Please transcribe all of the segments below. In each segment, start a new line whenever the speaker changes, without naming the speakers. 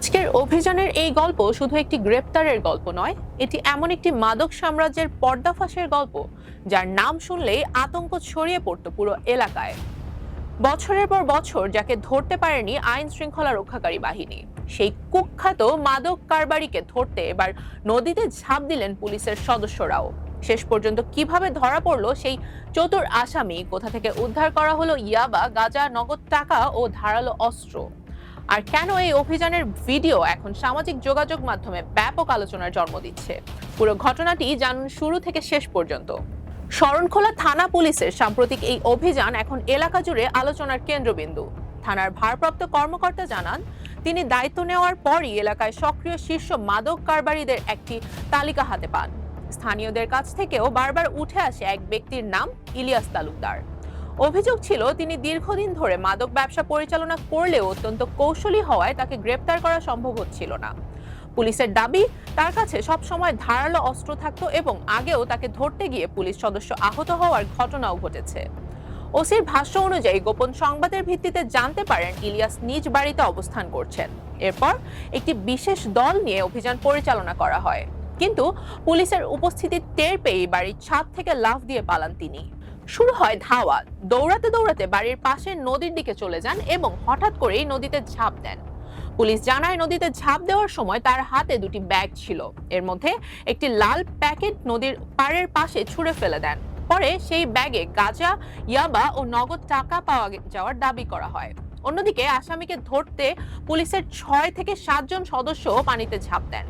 আজকের অভিযানের এই গল্প শুধু একটি গ্রেপ্তারের গল্প নয়, এটি এমন একটি মাদক সাম্রাজ্যের পর্দাফাঁসের গল্প যার নাম শুনলেই আতঙ্ক ছড়িয়ে পড়তো পুরো এলাকায়। বছরের পর বছর যাকে ধরতে পারেনি আইন শৃঙ্খলা রক্ষাকারী বাহিনী, সেই কুখ্যাত মাদক কারবারিকে ধরতে এবার নদীতে ঝাঁপ দিলেন পুলিশের সদস্যরাও। শেষ পর্যন্ত কিভাবে ধরা পড়লো সেই চতুর আসামি, কোথা থেকে উদ্ধার করা হলো ইয়াবা, গাঁজা, নগদ টাকা ও ধারালো অস্ত্র, আর কেন এই অভিযানের ভিডিও এখন সামাজিক যোগাযোগ মাধ্যমে ব্যাপক আলোচনার জন্ম দিচ্ছে, পুরো ঘটনাটি জানুন শুরু থেকে শেষ পর্যন্ত। শরণখোলা থানা পুলিশের সাম্প্রতিক এই অভিযান এখন এলাকা জুড়ে আলোচনার কেন্দ্রবিন্দু। থানার ভারপ্রাপ্ত কর্মকর্তা জানান, তিনি দায়িত্ব নেওয়ার পরই এলাকায় সক্রিয় শীর্ষ মাদক কারবারিদের একটি তালিকা হাতে পান। স্থানীয়দের কাছ থেকেও বারবার উঠে আসে এক ব্যক্তির নাম, ইলিয়াস তালুকদার। অভিযোগ ছিল, তিনি দীর্ঘদিন ধরে মাদক ব্যবসা পরিচালনা করলেও অত্যন্ত কৌশলী হওয়ায় তাকে গ্রেপ্তার করা সম্ভব হচ্ছিল না। পুলিশের দাবি, তার কাছে সবসময় ধারালো অস্ত্র থাকতো এবং আগেও তাকে ধরতে গিয়ে পুলিশ সদস্য আহত হওয়ার ঘটনাও ঘটেছে। ওসির ভাষ্য অনুযায়ী গোপন সংবাদের ভিত্তিতে জানতে পারেন ইলিয়াস নিজ বাড়িতে অবস্থান করছেন। এরপর একটি বিশেষ দল নিয়ে অভিযান পরিচালনা করা হয়, কিন্তু পুলিশের উপস্থিতি টের পেয়ে বাড়ির ছাদ থেকে লাফ দিয়ে পালান তিনি। শুরু হয় ধাওয়া। দৌড়াতে দৌড়াতে বাড়ির পাশের নদীর দিকে চলে যান এবং হঠাৎ করেই নদীতে ঝাঁপ দেন। পুলিশ জানায়, নদীতে ঝাঁপ দেওয়ার সময় তার হাতে দুটি ব্যাগ ছিল, এর মধ্যে একটি লাল প্যাকেট নদীর পাড়ের পাশে ছুঁড়ে ফেলে দেন। পরে সেই ব্যাগে গাঁজা, ইয়াবা ও নগদ টাকা পাওয়া যাওয়ার দাবি করা হয়। অন্যদিকে আসামিকে ধরতে পুলিশের 6 থেকে 7 জন সদস্য পানিতে ঝাঁপ দেন।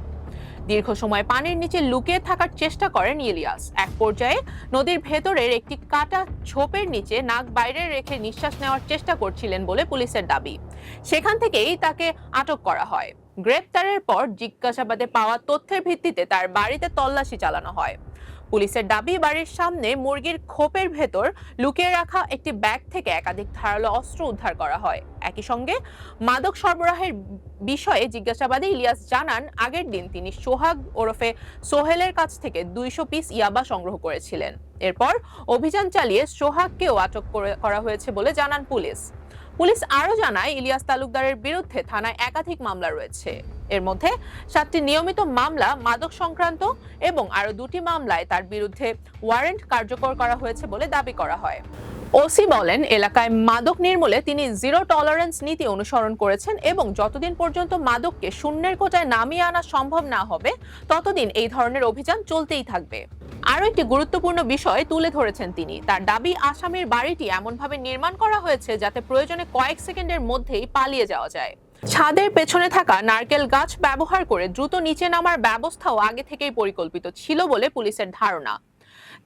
দীর্ঘ সময় পানির নিচে লুকিয়ে থাকার চেষ্টা করেন ইলিয়াস। এক পর্যায়ে নদীর ভেতরের একটি কাটা ঝোপের নিচে নাক বাইরে রেখে নিঃশ্বাস নেওয়ার চেষ্টা করছিলেন বলে পুলিশের দাবি। সেখান থেকেই তাকে আটক করা হয়। গ্রেপ্তারের পর জিজ্ঞাসাবাদে পাওয়া তথ্যের ভিত্তিতে তার বাড়িতে তল্লাশি চালানো হয়। পুলিশের দাবি, বাড়ির সামনে মুরগির খোপের ভেতর লুকিয়ে রাখা একটি ব্যাগ থেকে একাধিক ধারালো অস্ত্র উদ্ধার করা হয়। একই সঙ্গে মাদক সরবরাহের বিষয়ে জিজ্ঞাসাবাদে ইলিয়াস জানান, আগের দিন তিনি সোহাগ ওরফে সোহেলের কাছ থেকে 200 পিস ইয়াবা সংগ্রহ করেছিলেন। এরপর অভিযান চালিয়ে সোহাগকেও আটক করা হয়েছে বলে জানান পুলিশ। পুলিশ আরো জানায়, ইলিয়াস তালুকদারের বিরুদ্ধে থানায় একাধিক মামলা রয়েছে। এর মধ্যে 7টি নিয়মিত মামলা মাদক সংক্রান্ত এবং আরো 2টি মামলায় তার বিরুদ্ধে ওয়ারেন্ট কার্যকর করা হয়েছে বলে দাবি করা হয়। ওসি বলেন, এলাকায় মাদক নির্মূলে তিনি জিরো টলারেন্স নীতি অনুসরণ করেছেন এবং যতদিন পর্যন্ত মাদককে শূন্যের কোটায় নামিয়ে আনা সম্ভব না হবে ততদিন এই ধরনের অভিযান চলতেই থাকবে। আরো একটি গুরুত্বপূর্ণ বিষয় তুলে ধরেছেন তিনি। তার দাবি, আসামির বাড়িটি এমনভাবে নির্মাণ করা হয়েছে যাতে প্রয়োজনে কয়েক সেকেন্ডের মধ্যেই পালিয়ে যাওয়া যায়। ছাদের পেছনে থাকা নারকেল গাছ ব্যবহার করে দ্রুত নিচে নামার ব্যবস্থাও আগে থেকেই পরিকল্পিত ছিল বলে পুলিশের ধারণা।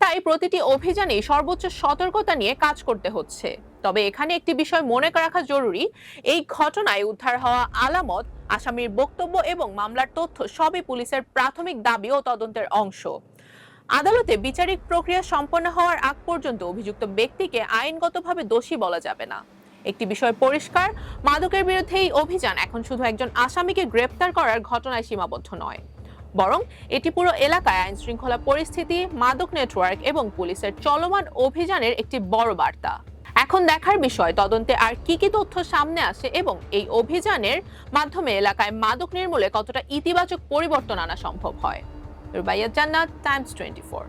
তাই প্রতিটি অভিযানে সর্বোচ্চ সতর্কতা নিয়ে কাজ করতে হচ্ছে। তবে এখানে একটি বিষয় মনে রাখা জরুরি, এই ঘটনায় উদ্ধার হওয়া আলামত, আসামির বক্তব্য এবং মামলার তথ্য সবই পুলিশের প্রাথমিক দাবি ও তদন্তের অংশ। আদালতে বিচারিক প্রক্রিয়া সম্পন্ন হওয়ার আগ পর্যন্ত অভিযুক্ত ব্যক্তিকে আইনগতভাবে দোষী বলা যাবে না। একটি বিষয় পরিষ্কার, মাদকের বিরুদ্ধে এই অভিযান এখন শুধু একজন আসামিকে গ্রেপ্তার করার ঘটনায় সীমাবদ্ধ নয়, বরং এটি পুরো এলাকায় আইন শৃঙ্খলা পরিস্থিতি, মাদক নেটওয়ার্ক এবং পুলিশের চলমান অভিযানের একটি বড় বার্তা। এখন দেখার বিষয়, তদন্তে আর কি কি তথ্য সামনে আসে এবং এই অভিযানের মাধ্যমে এলাকায় মাদক নির্মূলে কতটা ইতিবাচক পরিবর্তন আনা সম্ভব হয়। রুবাইয়াত জান্নাত, টাইমস 24।